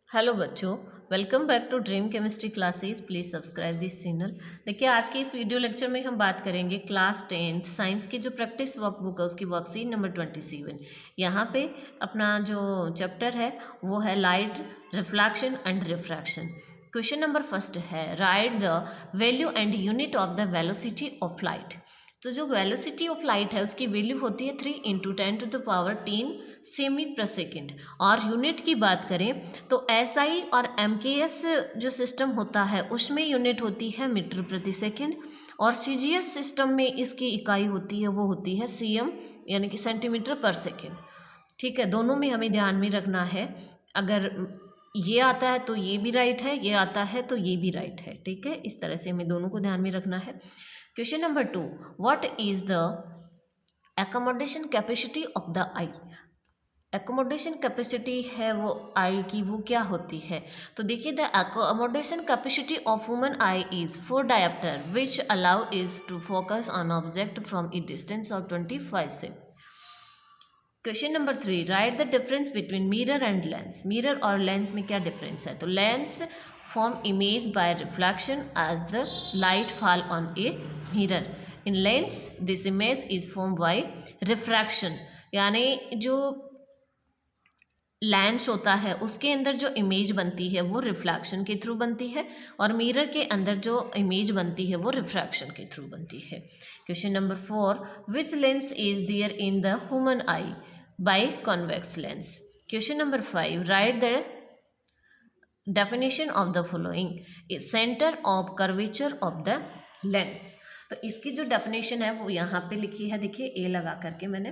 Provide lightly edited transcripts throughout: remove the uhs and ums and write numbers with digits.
Hello बच्चों, welcome back to dream chemistry classes. Please subscribe this channel. देखिए, आज के इस वीडियो लेक्चर में हम बात करेंगे क्लास 10th साइंस की जो प्रैक्टिस वर्कबुक है उसकी वर्कशीट नंबर 27। यहाँ पे अपना जो चैप्टर है वो है light reflection and refraction. Question number first है, write the value and unit of the velocity of light. तो जो वेलोसिटी ऑफ लाइट है उसकी वैल्यू होती है 3 × 10⁻10 सेमी पर सेकेंड। और यूनिट की बात करें तो SI और MKS जो सिस्टम होता है उसमें यूनिट होती है मीटर प्रति सेकेंड, और CGS सिस्टम में इसकी इकाई होती है वो होती है CM यानी कि सेंटीमीटर पर सेकेंड। ठीक है, दोनों में हमें ध्यान में रखना है। अगर ये आता है तो ये भी राइट है, ये आता है तो ये भी राइट है। ठीक है, इस तरह से हमें दोनों को ध्यान में रखना है। Question number 2, what is the accommodation capacity of the I. Accommodation capacity है वो आई की, वो क्या होती है? तो देखिए, the accommodation capacity of human eye is 4 dioptre which allow is to focus on object from a distance of 25 से। Question number 3, right the difference between mirror and lens. Mirror और लेंस में क्या डिफरेंस है? तो lens form image by reflection as the light fall on a mirror. In lens this image is formed by refraction, यानी जो lens होता है उसके अंदर जो इमेज बनती है वो रिफ्लेक्शन के थ्रू बनती है, और मिरर के अंदर जो इमेज बनती है वो रिफ्रैक्शन के थ्रू बनती है। Question number 4, which lens is there in the human eye by convex lens. Question number 5, right the definition of the following. Centre of curvature of the lens. तो इसकी जो डेफिनेशन है वो यहाँ पे लिखी है, देखिए ए लगा करके मैंने,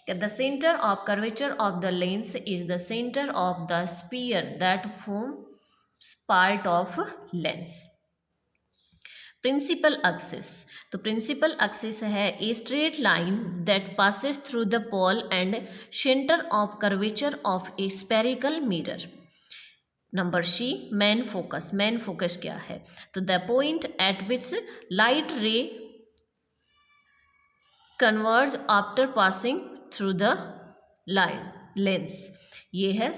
कि the centre of curvature of the lens is the centre of the sphere that forms part of lens. Principal axis, तो प्रिंसिपल एक्सिस है a straight line that passes through the pole and centre of curvature of a spherical mirror. Number C, main focus. Main focus क्या है? तो the point at which light ray converge after passing through the line lens, ये है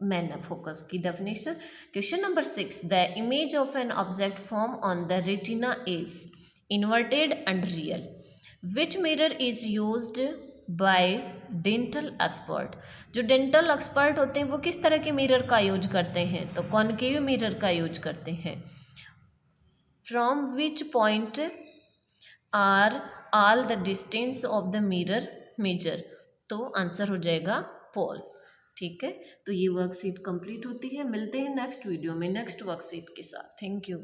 main focus की definition. Question number 6, the image of an object form on the retina is inverted and real. Which mirror is used by dental expert. जो dental expert होते हैं वो किस तरह के मिरर का यूज करते हैं? तो कॉनकेव मिरर का यूज करते हैं। From which point are all the distance of the mirror measure. तो आंसर हो जाएगा पोल। ठीक है, तो ये वर्कशीट कंप्लीट होती है। मिलते हैं नेक्स्ट वीडियो में नेक्स्ट वर्कशीट के साथ। Thank you.